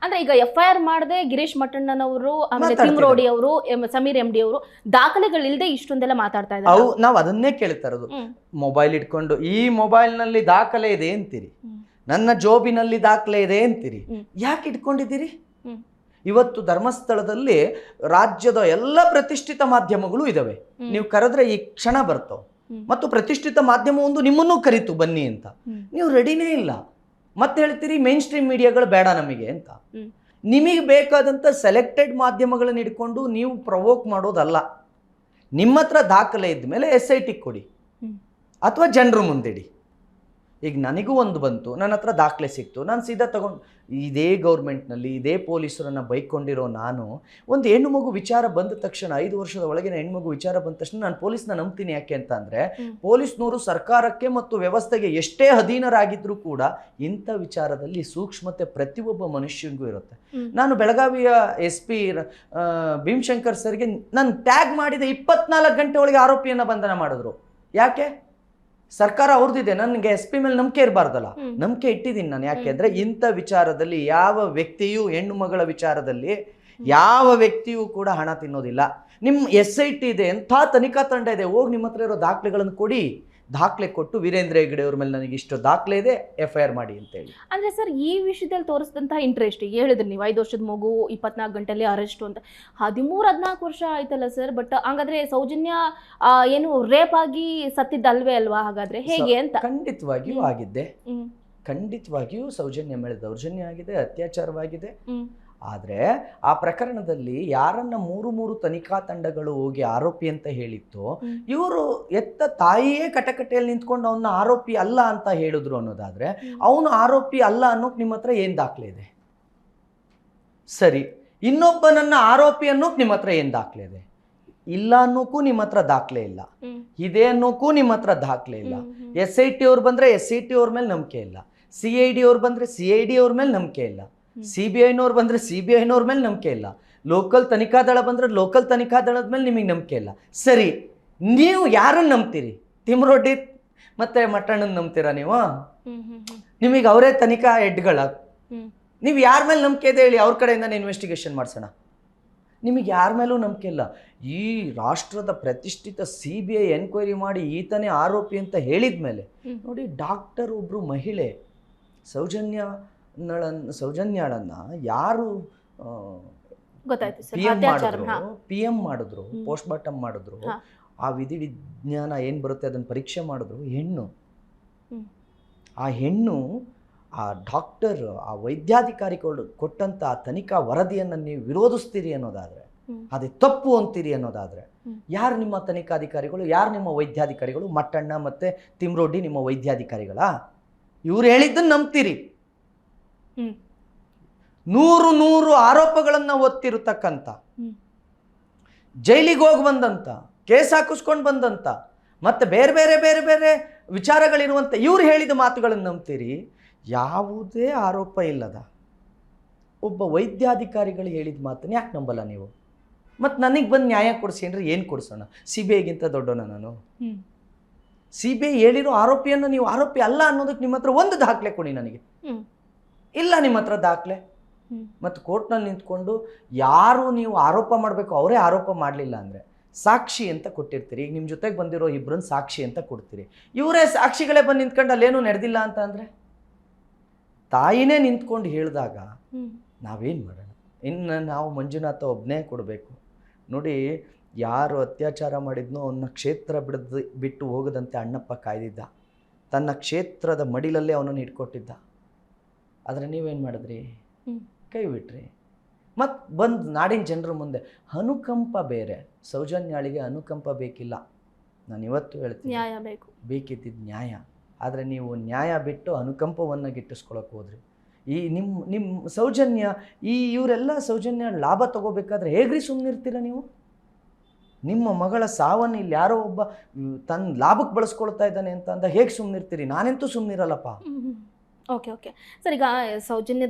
ಅಂದ್ರೆ ಈಗ FIR ಮಾಡದೆ ಗಿರೀಶ್ ಮಟ್ಟಣ್ಣನವರು, ಆಮೇಲೆ ತಿಮ್ರೋಡಿ ಅವರು, ಸಮೀರ್ MD ಅವರು ದಾಖಲೆಗಳಿಲ್ಲದೆ ಇಷ್ಟೊಂದೆಲ್ಲ ಮಾತಾಡ್ತಾ ಇದ್ದಾರೆ. ನಾವು ಅದನ್ನೇ ಕೇಳ್ತಾ ಇರೋದು. ಮೊಬೈಲ್ ಇಟ್ಕೊಂಡು ಈ ಮೊಬೈಲ್ ನಲ್ಲಿ ದಾಖಲೆ ಇದೆ ಅಂತೀರಿ, ನನ್ನ ಜೋಬಿನಲ್ಲಿ ದಾಖಲೆ ಇದೆ ಅಂತೀರಿ, ಯಾಕೆ ಇಟ್ಕೊಂಡಿದ್ದೀರಿ? ಇವತ್ತು ಧರ್ಮಸ್ಥಳದಲ್ಲಿ ರಾಜ್ಯದ ಎಲ್ಲ ಪ್ರತಿಷ್ಠಿತ ಮಾಧ್ಯಮಗಳು ಇದಾವೆ. ನೀವು ಕರೆದ್ರೆ ಈ ಕ್ಷಣ ಬರ್ತಾವ. ಮತ್ತು ಪ್ರತಿಷ್ಠಿತ ಮಾಧ್ಯಮ ಒಂದು ನಿಮ್ಮನ್ನೂ ಕರೀತು ಬನ್ನಿ ಅಂತ, ನೀವು ರೆಡಿನೇ ಇಲ್ಲ. ಮತ್ತೆ ಹೇಳ್ತೀರಿ ಮೈನ್ ಸ್ಟ್ರೀಮ್ ಮೀಡಿಯಾಗಳು ಬೇಡ ನಮಗೆ ಅಂತ. ನಿಮಗೆ ಬೇಕಾದಂಥ ಸೆಲೆಕ್ಟೆಡ್ ಮಾಧ್ಯಮಗಳನ್ನ ಇಟ್ಕೊಂಡು ನೀವು ಪ್ರವೋಕ್ ಮಾಡೋದಲ್ಲ. ನಿಮ್ಮ ಹತ್ರ ದಾಖಲೆ ಇದ್ಮೇಲೆ SIT ಕೊಡಿ ಅಥವಾ ಜನರು ಮುಂದಿಡಿ. ಈಗ ನನಗೂ ಒಂದು ಬಂತು, ನನ್ನ ಹತ್ರ ದಾಖಲೆ ಸಿಕ್ತು, ನಾನು ಸೀದಾ ತಗೊಂಡು ಇದೇ ಗೌರ್ಮೆಂಟ್ನಲ್ಲಿ ಇದೇ ಪೊಲೀಸರನ್ನ ಬೈಕೊಂಡಿರೋ ನಾನು, ಒಂದು ಹೆಣ್ಣು ಮಗು ವಿಚಾರ ಬಂದ ತಕ್ಷಣ, 5 ವರ್ಷದ ಒಳಗಿನ ಹೆಣ್ಮಗು ವಿಚಾರ ಬಂದ ತಕ್ಷಣ ನಾನು ಪೊಲೀಸ್ನ ನಂಬ್ತೀನಿ. ಯಾಕೆ ಅಂತ ಅಂದರೆ, ಪೊಲೀಸ್ನವರು ಸರ್ಕಾರಕ್ಕೆ ಮತ್ತು ವ್ಯವಸ್ಥೆಗೆ ಎಷ್ಟೇ ಅಧೀನರಾಗಿದ್ರೂ ಕೂಡ ಇಂಥ ವಿಚಾರದಲ್ಲಿ ಸೂಕ್ಷ್ಮತೆ ಪ್ರತಿಯೊಬ್ಬ ಮನುಷ್ಯನಿಗೂ ಇರುತ್ತೆ. ನಾನು ಬೆಳಗಾವಿಯ SP ಭೀಮಶಂಕರ್ ಸರ್ಗೆ ನಾನು ಟ್ಯಾಗ್ ಮಾಡಿದ 24 ಗಂಟೆ ಒಳಗೆ ಆರೋಪಿಯನ್ನು ಬಂಧನ ಮಾಡಿದ್ರು. ಯಾಕೆ? ಸರ್ಕಾರ ಅವ್ರದ್ದಿದೆ, ನನಗೆ SP ಮೇಲೆ ನಂಬಿಕೆ ಇರಬಾರ್ದಲ್ಲ. ನಂಬಿಕೆ ಇಟ್ಟಿದ್ದೀನಿ ನಾನು. ಯಾಕೆ ಅಂದರೆ ಇಂಥ ವಿಚಾರದಲ್ಲಿ ಯಾವ ವ್ಯಕ್ತಿಯೂ, ಹೆಣ್ಣು ಮಗಳ ವಿಚಾರದಲ್ಲಿ ಯಾವ ವ್ಯಕ್ತಿಯೂ ಕೂಡ ಹಣ ತಿನ್ನೋದಿಲ್ಲ. ನಿಮ್ಮ SIT ಇದೆ, ಎಂಥ ತನಿಖಾ ತಂಡ ಇದೆ, ಹೋಗಿ ನಿಮ್ಮ ಹತ್ರ ಇರೋ ದಾಖಲೆಗಳನ್ನು ಕೊಡಿ. ದಾಖಲೆ ಕೊಟ್ಟು ವೀರೇಂದ್ರ ಹೆಗ್ಗಡೆ ಅವ್ರ ಮೇಲೆ ನನಗೆ ಇಷ್ಟು ದಾಖಲೆ ಇದೆ, FIR ಮಾಡಿ ಅಂತೇಳಿ. ಅಂದ್ರೆ ಸರ್ ಈ ವಿಷಯದಲ್ಲಿ ತೋರಿಸಿದಂತಹ ಇಂಟ್ರೆಸ್ಟ್, ಹೇಳಿದ್ರಿ ನೀವು 5 ವರ್ಷದ ಮಗು 24 ಗಂಟೆಯಲ್ಲಿ ಅರೆಸ್ಟ್ ಅಂತ. 13-14 ವರ್ಷ ಆಯ್ತಲ್ಲ ಸರ್. ಬಟ್ ಹಂಗಾದ್ರೆ ಸೌಜನ್ಯ ಏನು ರೇಪ್ ಆಗಿ ಸತ್ತಿದ್ದಲ್ವೇ ಅಲ್ವಾ? ಹಾಗಾದ್ರೆ ಹೇಗೆ ಅಂತ? ಖಂಡಿತವಾಗಿಯೂ ಆಗಿದ್ದೆ, ಖಂಡಿತವಾಗಿಯೂ ಸೌಜನ್ಯ ಮೇಲೆ ದೌರ್ಜನ್ಯ ಆಗಿದೆ, ಅತ್ಯಾಚಾರವಾಗಿದೆ. ಆದರೆ ಆ ಪ್ರಕರಣದಲ್ಲಿ ಯಾರನ್ನ 3 ತನಿಖಾ ತಂಡಗಳು ಹೋಗಿ ಆರೋಪಿ ಅಂತ ಹೇಳಿತ್ತು, ಇವರು ಎತ್ತ ತಾಯಿಯೇ ಕಟಕಟೆಯಲ್ಲಿ ನಿಂತ್ಕೊಂಡು ಅವನ್ನ ಆರೋಪಿ ಅಲ್ಲ ಅಂತ ಹೇಳಿದ್ರು ಅನ್ನೋದಾದ್ರೆ, ಅವನು ಆರೋಪಿ ಅಲ್ಲ ಅನ್ನೋಕ್ ನಿಮ್ಮ ಹತ್ರ ಏನ್ ದಾಖಲೆ ಇದೆ? ಸರಿ, ಇನ್ನೊಬ್ಬನನ್ನ ಆರೋಪಿ ಅನ್ನೋಕ್ ನಿಮ್ಮ ಹತ್ರ ಏನ್ ದಾಖಲೆ ಇದೆ? ಇಲ್ಲ ಅನ್ನೋಕ್ಕೂ ನಿಮ್ಮ ಹತ್ರ ದಾಖಲೆ ಇಲ್ಲ, ಇದೆ ಅನ್ನೋಕ್ಕೂ ನಿಮ್ಮ ಹತ್ರ ದಾಖಲೆ ಇಲ್ಲ. SIT ಅವ್ರು ಬಂದ್ರೆ SIT ಅವ್ರ ಮೇಲೆ ನಂಬಿಕೆ ಇಲ್ಲ, CID ಅವ್ರು ಬಂದ್ರೆ CID ಅವ್ರ ಮೇಲೆ ನಂಬಿಕೆ ಇಲ್ಲ, CBIನವ್ರು ಬಂದ್ರೆ CBIನವ್ರ ಮೇಲೆ ನಂಬಿಕೆ ಇಲ್ಲ, ಲೋಕಲ್ ತನಿಖಾ ದಳ ಬಂದ್ರೆ ಲೋಕಲ್ ತನಿಖಾ ದಳದ ಮೇಲೆ ನಿಮಗೆ ನಂಬಿಕೆ ಇಲ್ಲ. ಸರಿ, ನೀವು ಯಾರನ್ನು ನಂಬ್ತೀರಿ? ತಿಮ್ರೋಡಿ ಮತ್ತೆ ಮಟ್ಟಣ್ಣನ ನಂಬ್ತೀರಾ ನೀವು? ನಿಮಗೆ ಅವರೇ ತನಿಖಾ ಹೆಡ್ಗಳ. ನೀವು ಯಾರ ಮೇಲೆ ನಂಬಿಕೆ ಇದೆ ಹೇಳಿ, ಅವ್ರ ಕಡೆಯಿಂದ ಇನ್ವೆಸ್ಟಿಗೇಷನ್ ಮಾಡಿಸೋಣ. ನಿಮಗೆ ಯಾರ ಮೇಲೂ ನಂಬಿಕೆ ಇಲ್ಲ. ಈ ರಾಷ್ಟ್ರದ ಪ್ರತಿಷ್ಠಿತ CBI ಎನ್ಕ್ವೈರಿ ಮಾಡಿ ಈತನೇ ಆರೋಪಿ ಅಂತ ಹೇಳಿದ ಮೇಲೆ ನೋಡಿ, ಡಾಕ್ಟರ್ ಒಬ್ರು ಮಹಿಳೆ ಸೌಜನ್ಯಾಳನ್ನ ಯಾರು PM ಮಾಡಿದ್ರು, ಪೋಸ್ಟ್ ಮಾರ್ಟಮ್ ಮಾಡಿದ್ರು, ಆ ವಿಧಿ ವಿಜ್ಞಾನ ಏನ್ ಬರುತ್ತೆ ಅದನ್ನ ಪರೀಕ್ಷೆ ಮಾಡಿದ್ರು, ಹೆಣ್ಣು. ಆ ಹೆಣ್ಣು, ಆ ಡಾಕ್ಟರ್, ಆ ವೈದ್ಯಾಧಿಕಾರಿ ಕೊಟ್ಟಂತ ತನಿಖಾ ವರದಿಯನ್ನು ನೀವು ವಿರೋಧಿಸ್ತೀರಿ ಅನ್ನೋದಾದ್ರೆ ಅದೇ ತಪ್ಪು ಅಂತೀರಿ ಅನ್ನೋದಾದ್ರೆ ಯಾರು ನಿಮ್ಮ ತನಿಖಾಧಿಕಾರಿಗಳು, ಯಾರು ನಿಮ್ಮ ವೈದ್ಯಾಧಿಕಾರಿಗಳು? ಮಟ್ಟಣ್ಣ ಮತ್ತೆ ತಿಮ್ರೋಡಿ ನಿಮ್ಮ ವೈದ್ಯಾಧಿಕಾರಿಗಳಾ? ಇವ್ರು ಹೇಳಿದ್ದನ್ನು ನಂಬ್ತೀರಿ. 100 ಆರೋಪಗಳನ್ನ ಒತ್ತಿರತಕ್ಕಂಥ, ಜೈಲಿಗೆ ಹೋಗಿ ಬಂದಂತ, ಕೇಸ್ ಹಾಕಿಸ್ಕೊಂಡು ಬಂದಂತ, ಮತ್ತೆ ಬೇರೆ ಬೇರೆ ಬೇರೆ ಬೇರೆ ವಿಚಾರಗಳಿರುವಂಥ ಇವ್ರು ಹೇಳಿದ ಮಾತುಗಳನ್ನು ನಂಬ್ತೀರಿ. ಯಾವುದೇ ಆರೋಪ ಇಲ್ಲದ ಒಬ್ಬ ವೈದ್ಯಾಧಿಕಾರಿಗಳು ಹೇಳಿದ ಮಾತನ್ನು ಯಾಕೆ ನಂಬಲ್ಲ ನೀವು? ಮತ್ತು ನನಗೆ ಬಂದು ನ್ಯಾಯ ಕೊಡಿಸಿ ಅಂದರೆ ಏನು ಕೊಡಿಸೋಣ? CBIಗಿಂತ ದೊಡ್ಡೋಣ ನಾನು? CBI ಹೇಳಿರೋ ಆರೋಪಿಯನ್ನು ನೀವು ಆರೋಪಿ ಅಲ್ಲ ಅನ್ನೋದಕ್ಕೆ ನಿಮ್ಮ ಹತ್ರ ಒಂದು ದಾಖಲೆ ಕೊಡಿ ನನಗೆ. ಇಲ್ಲ ನಿಮ್ಮ ಹತ್ರ ದಾಖಲೆ. ಮತ್ತು ಕೋರ್ಟ್ನಲ್ಲಿ ನಿಂತ್ಕೊಂಡು ಯಾರು ನೀವು ಆರೋಪ ಮಾಡಬೇಕು ಅವರೇ ಆರೋಪ ಮಾಡಲಿಲ್ಲ ಅಂದರೆ ಸಾಕ್ಷಿ ಅಂತ ಕೊಟ್ಟಿರ್ತೀರಿ. ಈಗ ನಿಮ್ಮ ಜೊತೆಗೆ ಬಂದಿರೋ ಇಬ್ಬರನ್ನ ಸಾಕ್ಷಿ ಅಂತ ಕೊಡ್ತೀರಿ. ಇವರೇ ಸಾಕ್ಷಿಗಳೇ ಬಂದು ನಿಂತ್ಕೊಂಡು ಅಲ್ಲೇನೂ ನಡೆದಿಲ್ಲ ಅಂತ ಅಂದರೆ ತಾಯಿನೇ ನಿಂತ್ಕೊಂಡು ಹೇಳಿದಾಗ ನಾವೇನು ಮಾಡೋಣ? ಇನ್ನು ನಾವು ಮಂಜುನಾಥ ಒಬ್ಬನೇ ಕೊಡಬೇಕು ನೋಡಿ. ಯಾರು ಅತ್ಯಾಚಾರ ಮಾಡಿದ್ನೋ ಅವನ್ನ ಕ್ಷೇತ್ರ ಬಿಟ್ಟು ಹೋಗದಂತೆ ಅಣ್ಣಪ್ಪ ಕಾಯ್ದಿದ್ದ. ತನ್ನ ಕ್ಷೇತ್ರದ ಮಡಿಲಲ್ಲೇ ಅವನನ್ನು ಇಟ್ಕೊಟ್ಟಿದ್ದ. ಆದರೆ ನೀವೇನು ಮಾಡಿದ್ರಿ? ಕೈ ಬಿಟ್ರಿ. ಮತ್ತು ಬಂದು ನಾಡಿನ ಜನರ ಮುಂದೆ ಅನುಕಂಪ ಬೇರೆ, ಸೌಜನ್ಯಾಳಿಗೆ ಅನುಕಂಪ ಬೇಕಿಲ್ಲ. ನಾನು ಇವತ್ತು ಹೇಳ್ತೀನಿ, ನ್ಯಾಯ ಬೇಕು, ಬೇಕಿದ್ದಿದ್ದು ನ್ಯಾಯ. ಆದರೆ ನೀವು ನ್ಯಾಯ ಬಿಟ್ಟು ಅನುಕಂಪವನ್ನು ಗಿಟ್ಟಿಸ್ಕೊಳಕ್ಕೆ ಹೋದ್ರಿ. ಈ ನಿಮ್ಮ ಸೌಜನ್ಯ, ಇವರೆಲ್ಲ ಸೌಜನ್ಯ ಲಾಭ ತಗೋಬೇಕಾದ್ರೆ ಹೇಗ್ರಿ ಸುಮ್ಮನಿರ್ತೀರ ನೀವು? ನಿಮ್ಮ ಮಗಳ ಸಾವನ್ನು ಇಲ್ಲಿ ಯಾರೋ ಒಬ್ಬ ತನ್ನ ಲಾಭಕ್ಕೆ ಬಳಸ್ಕೊಳ್ತಾ ಇದ್ದಾನೆ ಅಂತ ಅಂದ ಹೇಗೆ ಸುಮ್ಮನಿರ್ತೀರಿ? ನಾನೆಂತೂ ಸುಮ್ಮನಿರಲ್ಲಪ್ಪ. ಓಕೆ ಸರ್, ಈಗ ಸೌಜನ್ಯ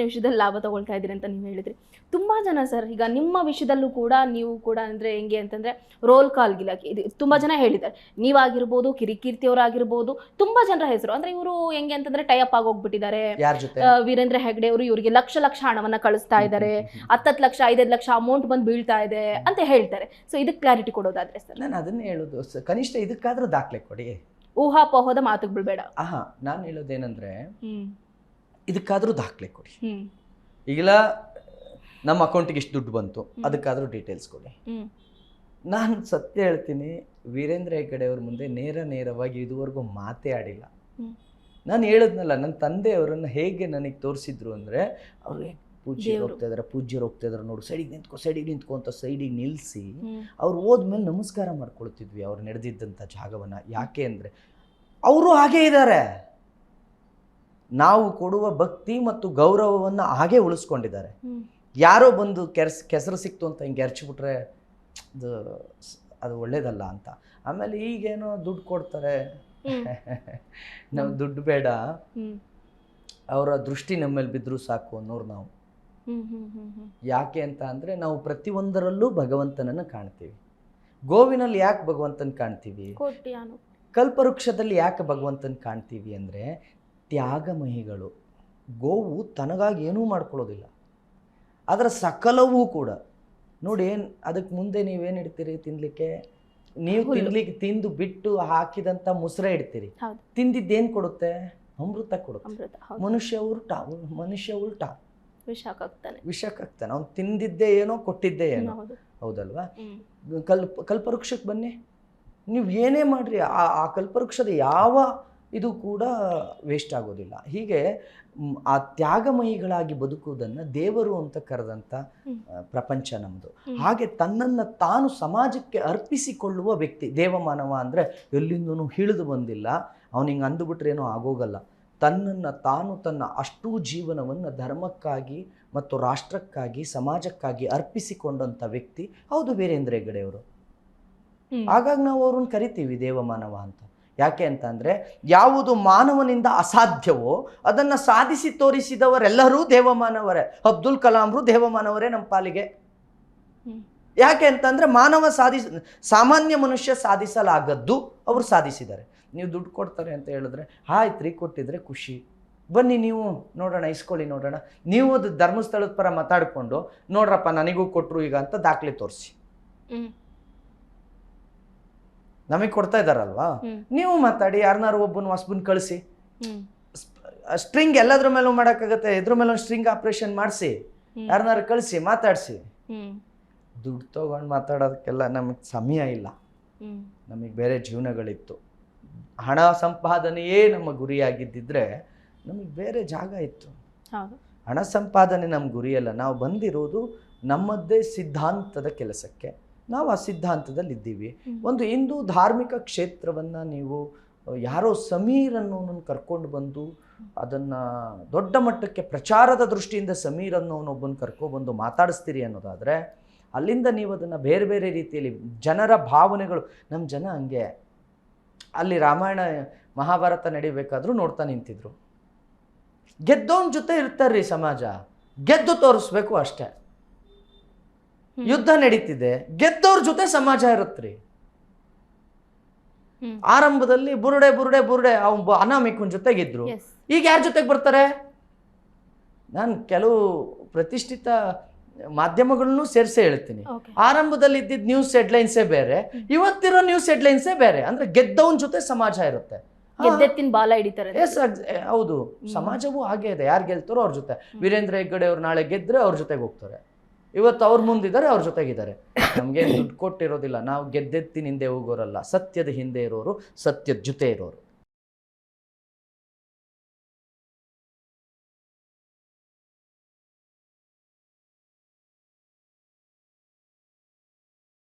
ವಿಷಯದಲ್ಲಿ ಲಾಭ ತಗೊಳ್ತಾ ಇದ್ದೀರಿ ಅಂತ ನೀವು ಹೇಳಿದ್ರಿ. ತುಂಬ ಜನ ಸರ್, ಈಗ ನಿಮ್ಮ ವಿಷಯದಲ್ಲೂ ಕೂಡ ನೀವು ಕೂಡ ಅಂದರೆ ಹೆಂಗೆ ಅಂತಂದರೆ ರೋಲ್ ಕಾಲ್ ಗಿಲಾಕಿ ಇದು ತುಂಬ ಜನ ಹೇಳಿದ್ದಾರೆ. ನೀವಾಗಿರ್ಬೋದು, ಕಿರಿಕೀರ್ತಿಯವರಾಗಿರ್ಬೋದು, ತುಂಬ ಜನರ ಹೆಸರು ಅಂದರೆ ಇವರು ಹೆಂಗೆ ಅಂತಂದರೆ ಟೈಅಪ್ ಆಗೋಗ್ಬಿಟ್ಟಿದ್ದಾರೆ. ವೀರೇಂದ್ರ ಹೆಗ್ಡೆ ಅವರು ಇವರಿಗೆ ಲಕ್ಷ ಹಣವನ್ನು ಕಳಿಸ್ತಾ ಇದ್ದಾರೆ, 10 ಲಕ್ಷ 5 ಲಕ್ಷ ಅಮೌಂಟ್ ಬಂದು ಬೀಳ್ತಾ ಇದೆ ಅಂತ ಹೇಳ್ತಾರೆ. ಸೊ ಇದಕ್ಕೆ ಕ್ಲಾರಿಟಿ ಕೊಡೋದಾದ್ರೆ ಸರ್? ನಾನು ಅದನ್ನೇ ಹೇಳೋದು, ಕನಿಷ್ಠ ಇದಕ್ಕಾದ್ರೂ ದಾಖಲೆ ಕೊಡಿ. ಊಹಾಪೋಹದ ಮಾತುಗಳು ಬೇಡ. ನಾನು ಹೇಳೋದೇನೆಂದರೆ ಇದಕ್ಕಾದ್ರೂ ದಾಖಲೆ ಕೊಡಿ. ಈಗಲ ನಮ್ಮ ಅಕೌಂಟಿಗೆ ಇಷ್ಟು ದುಡ್ಡು ಬಂತು, ಅದಕ್ಕಾದ್ರೂ ಡೀಟೇಲ್ಸ್ ಕೊಡಿ. ನಾನು ಸತ್ಯ ಹೇಳ್ತೀನಿ, ವೀರೇಂದ್ರ ಹೆಗ್ಗಡೆ ಅವ್ರ ಮುಂದೆ ನೇರವಾಗಿ ಇದುವರೆಗೂ ಮಾತೇ ಆಡಿಲ್ಲ. ನಾನು ಹೇಳಿದ್ನಲ್ಲ, ನನ್ನ ತಂದೆಯವರನ್ನು ಹೇಗೆ ನನಗೆ ತೋರಿಸಿದ್ರು ಅಂದರೆ, ಅವ್ರಿಗೆ ಪೂಜ್ಯರು ಹೋಗ್ತಾ ಇದಾರೆ ನೋಡು, ಸೈಡಿಗೆ ನಿಂತ್ಕೊ ಅಂತ ಸೈಡಿಗೆ ನಿಲ್ಲಿಸಿ ಅವ್ರು ಹೋದ್ಮೇಲೆ ನಮಸ್ಕಾರ ಮಾಡ್ಕೊಳ್ತಿದ್ವಿ ಅವ್ರು ನಡೆದಿದ್ದಂಥ ಜಾಗವನ್ನು. ಯಾಕೆ ಅಂದರೆ ಅವರು ಹಾಗೇ ಇದ್ದಾರೆ. ನಾವು ಕೊಡುವ ಭಕ್ತಿ ಮತ್ತು ಗೌರವವನ್ನು ಹಾಗೆ ಉಳಿಸ್ಕೊಂಡಿದ್ದಾರೆ. ಯಾರೋ ಬಂದು ಕೆಸರು ಸಿಕ್ತು ಅಂತ ಹಿಂಗೆ ಎರಚಿಬಿಟ್ರೆ ಅದು ಒಳ್ಳೇದಲ್ಲ ಅಂತ. ಆಮೇಲೆ ಈಗೇನೋ ದುಡ್ಡು ಕೊಡ್ತಾರೆ, ನಾವು ದುಡ್ಡು ಬೇಡ, ಅವರ ದೃಷ್ಟಿ ನಮ್ಮ ಮೇಲೆ ಬಿದ್ದರೂ ಸಾಕು ಅನ್ನೋರು ನಾವು. ಯಾಕೆ ಅಂತ ಅಂದರೆ ನಾವು ಪ್ರತಿಯೊಂದರಲ್ಲೂ ಭಗವಂತನನ್ನು ಕಾಣ್ತೀವಿ. ಗೋವಿನಲ್ಲಿ ಯಾಕೆ ಭಗವಂತನ ಕಾಣ್ತೀವಿ? ಕಲ್ಪವೃಕ್ಷದಲ್ಲಿ ಯಾಕೆ ಭಗವಂತನ ಕಾಣ್ತೀವಿ ಅಂದರೆ ತ್ಯಾಗಮಹಿಗಳು. ಗೋವು ತನಗಾಗಿ ಏನೂ ಮಾಡ್ಕೊಳ್ಳೋದಿಲ್ಲ, ಅದರ ಸಕಲವೂ ಕೂಡ ನೋಡಿ. ಅದಕ್ಕೆ ಮುಂದೆ ನೀವೇನು ಇಡ್ತೀರಿ ತಿನ್ನಲಿಕ್ಕೆ? ನೀವು ತಿಂದು ಬಿಟ್ಟು ಹಾಕಿದಂಥ ಮುಸ್ರೆ ಇಡ್ತೀರಿ. ತಿಂದಿದ್ದೇನು ಕೊಡುತ್ತೆ? ಅಮೃತ ಕೊಡುತ್ತೆ. ಮನುಷ್ಯ ಉಲ್ಟಾ ವಿಷಕ್ಕಾಗ್ತಾನೆ. ಅವ್ನು ತಿಂದಿದ್ದೇ ಏನೋ ಕೊಟ್ಟಿದ್ದೇ ಏನೋ, ಹೌದಲ್ವಾ? ಕಲ್ಪವೃಕ್ಷಕ್ಕೆ ಬನ್ನಿ, ನೀವು ಏನೇ ಮಾಡ್ರಿ ಆ ಕಲ್ಪವೃಕ್ಷದ ಯಾವ ಇದು ಕೂಡ ವೇಸ್ಟ್ ಆಗೋದಿಲ್ಲ. ಹೀಗೆ ಆ ತ್ಯಾಗಮಯಿಗಳಾಗಿ ಬದುಕುವುದನ್ನು ದೇವರು ಅಂತ ಕರೆದಂಥ ಪ್ರಪಂಚ ನಮ್ಮದು. ಹಾಗೆ ತನ್ನನ್ನು ತಾನು ಸಮಾಜಕ್ಕೆ ಅರ್ಪಿಸಿಕೊಳ್ಳುವ ವ್ಯಕ್ತಿ ದೇವಮಾನವ. ಅಂದರೆ ಎಲ್ಲಿಂದನೂ ಹಿಡಿದು ಬಂದಿಲ್ಲ, ಅವನು ಹಿಂಗೆ ಅಂದುಬಿಟ್ರೆ ಏನೋ ಆಗೋಗಲ್ಲ. ತನ್ನನ್ನು ತಾನು ತನ್ನ ಅಷ್ಟೂ ಜೀವನವನ್ನು ಧರ್ಮಕ್ಕಾಗಿ ಮತ್ತು ರಾಷ್ಟ್ರಕ್ಕಾಗಿ ಸಮಾಜಕ್ಕಾಗಿ ಅರ್ಪಿಸಿಕೊಂಡಂಥ ವ್ಯಕ್ತಿ ಹೌದು ವೀರೇಂದ್ರ ಹೆಗ್ಗಡೆಯವರು. ಹಾಗಾಗಿ ನಾವು ಅವ್ರನ್ನ ಕರಿತೀವಿ ದೇವಮಾನವ ಅಂತ. ಯಾಕೆ ಅಂತ ಅಂದರೆ ಯಾವುದು ಮಾನವನಿಂದ ಅಸಾಧ್ಯವೋ ಅದನ್ನು ಸಾಧಿಸಿ ತೋರಿಸಿದವರೆಲ್ಲರೂ ದೇವಮಾನವರೇ. ಅಬ್ದುಲ್ ಕಲಾಂರು ದೇವಮಾನವರೇ ನಮ್ಮ ಪಾಲಿಗೆ. ಯಾಕೆ ಅಂತಂದರೆ ಸಾಮಾನ್ಯ ಮನುಷ್ಯ ಸಾಧಿಸಲಾಗದ್ದು ಅವರು ಸಾಧಿಸಿದ್ದಾರೆ. ನೀವು ದುಡ್ಡು ಕೊಡ್ತಾರೆ ಅಂತ ಹೇಳಿದ್ರೆ ಆಯ್ತು ರೀ, ಕೊಟ್ಟಿದ್ರೆ ಖುಷಿ, ಬನ್ನಿ ನೀವು ನೋಡೋಣ, ಇಸ್ಕೊಳ್ಳಿ ನೋಡೋಣ. ನೀವು ಅದು ಧರ್ಮಸ್ಥಳದ ಪರ ಮಾತಾಡಿಕೊಂಡು ನೋಡ್ರಪ್ಪ ನನಗೂ ಕೊಟ್ಟರು ಈಗ ಅಂತ ದಾಖಲೆ ತೋರಿಸಿ. ನಮಗೆ ಕೊಡ್ತಾ ಇದ್ದಾರಲ್ವಾ, ನೀವು ಮಾತಾಡಿ, ಯಾರನ್ನಾರು ಒಬ್ಬನ ಹೊಸಬನ್ ಕಳಿಸಿ. ಸ್ಟ್ರಿಂಗ್ ಎಲ್ಲದ್ರ ಮೇಲೂ ಮಾಡೋಕ್ಕಾಗತ್ತೆ, ಇದ್ರ ಮೇಲೆ ಒಂದು ಸ್ಟ್ರಿಂಗ್ ಆಪರೇಷನ್ ಮಾಡಿಸಿ, ಯಾರನ್ನಾರು ಕಳಿಸಿ, ಮಾತಾಡಿಸಿ. ದುಡ್ಡು ತೊಗೊಂಡು ಮಾತಾಡೋದಕ್ಕೆಲ್ಲ ನಮಗೆ ಸಮಯ ಇಲ್ಲ, ನಮಗೆ ಬೇರೆ ಜೀವನಗಳಿತ್ತು. ಹಣ ಸಂಪಾದನೆಯೇ ನಮ್ಮ ಗುರಿಯಾಗಿದ್ದಿದ್ರೆ ನಮಗೆ ಬೇರೆ ಜಾಗ ಇತ್ತು. ಹಣ ಸಂಪಾದನೆ ನಮ್ಮ ಗುರಿಯಲ್ಲ. ನಾವು ಬಂದಿರೋದು ನಮ್ಮದೇ ಸಿದ್ಧಾಂತದ ಕೆಲಸಕ್ಕೆ. ನಾವು ಆ ಸಿದ್ಧಾಂತದಲ್ಲಿ ಇದ್ದೀವಿ. ಒಂದು ಹಿಂದೂ ಧಾರ್ಮಿಕ ಕ್ಷೇತ್ರವನ್ನು ನೀವು ಯಾರೋ ಸಮೀರ್ ಅನ್ನೋನನ್ನು ಕರ್ಕೊಂಡು ಬಂದು ಅದನ್ನು ದೊಡ್ಡ ಮಟ್ಟಕ್ಕೆ ಪ್ರಚಾರದ ದೃಷ್ಟಿಯಿಂದ ಸಮೀರ್ ಅನ್ನೋನೊಬ್ಬನ ಕರ್ಕೊಬಂದು ಮಾತಾಡಿಸ್ತೀರಿ ಅನ್ನೋದಾದರೆ ಅಲ್ಲಿಂದ ನೀವು ಅದನ್ನು ಬೇರೆ ಬೇರೆ ರೀತಿಯಲ್ಲಿ ಜನರ ಭಾವನೆಗಳು, ನಮ್ಮ ಜನ ಹಂಗೆ ಅಲ್ಲಿ ರಾಮಾಯಣ ಮಹಾಭಾರತ ನಡಿಬೇಕಾದ್ರೂ ನೋಡ್ತಾ ನಿಂತಿದ್ರು. ಗೆದ್ದವನ ಜೊತೆ ಇರ್ತಾರ್ರಿ ಸಮಾಜ, ಗೆದ್ದು ತೋರಿಸ್ಬೇಕು ಅಷ್ಟೇ. ಯುದ್ಧ ನಡೀತಿದೆ, ಗೆದ್ದವ್ರ ಜೊತೆ ಸಮಾಜ ಇರುತ್ತ್ರಿ. ಆರಂಭದಲ್ಲಿ ಬುರುಡೆ ಬುರುಡೆ ಬುರುಡೆ ಅನಾಮಿಕನ ಜೊತೆಗಿದ್ರು, ಈಗ ಯಾರ ಜೊತೆಗೆ ಬರ್ತಾರೆ? ನಾನು ಕೆಲವು ಪ್ರತಿಷ್ಠಿತ ಮಾಧ್ಯಮಗಳನ್ನು ಸೇರಿಸೇ ಹೇಳ್ತೀನಿ. ಆರಂಭದಲ್ಲಿ ಇದ್ದಿದ್ದ ನ್ಯೂಸ್ ಹೆಡ್ಲೈನ್ಸೇ ಬೇರೆ, ಇವತ್ತಿರೋ ನ್ಯೂಸ್ ಹೆಡ್ಲೈನ್ಸೇ ಬೇರೆ. ಅಂದ್ರೆ ಗೆದ್ದವನ ಜೊತೆ ಸಮಾಜ ಇರುತ್ತೆ, ಗೆದ್ದೆತ್ತಿನ ಬಾಲ ಹಿಡಿತಾರೆ. ಹೌದು, ಸಮಾಜವೂ ಹಾಗೆ ಇದೆ. ಯಾರು ಗೆಲ್ತಾರೋ ಅವ್ರ ಜೊತೆ. ವೀರೇಂದ್ರ ಹೆಗ್ಗಡೆ ಅವ್ರು ನಾಳೆ ಗೆದ್ರೆ ಅವ್ರ ಜೊತೆಗೆ ಹೋಗ್ತಾರೆ. ಇವತ್ತು ಅವ್ರ ಮುಂದಿದ್ದಾರೆ, ಅವ್ರ ಜೊತೆಗಿದ್ದಾರೆ. ನಮ್ಗೆ ದುಡ್ಡು ಕೊಟ್ಟಿರೋದಿಲ್ಲ. ನಾವು ಗೆದ್ದೆತ್ತಿನ ಹಿಂದೆ ಹೋಗೋರಲ್ಲ, ಸತ್ಯದ ಹಿಂದೆ ಇರೋರು, ಸತ್ಯದ ಜೊತೆ ಇರೋರು.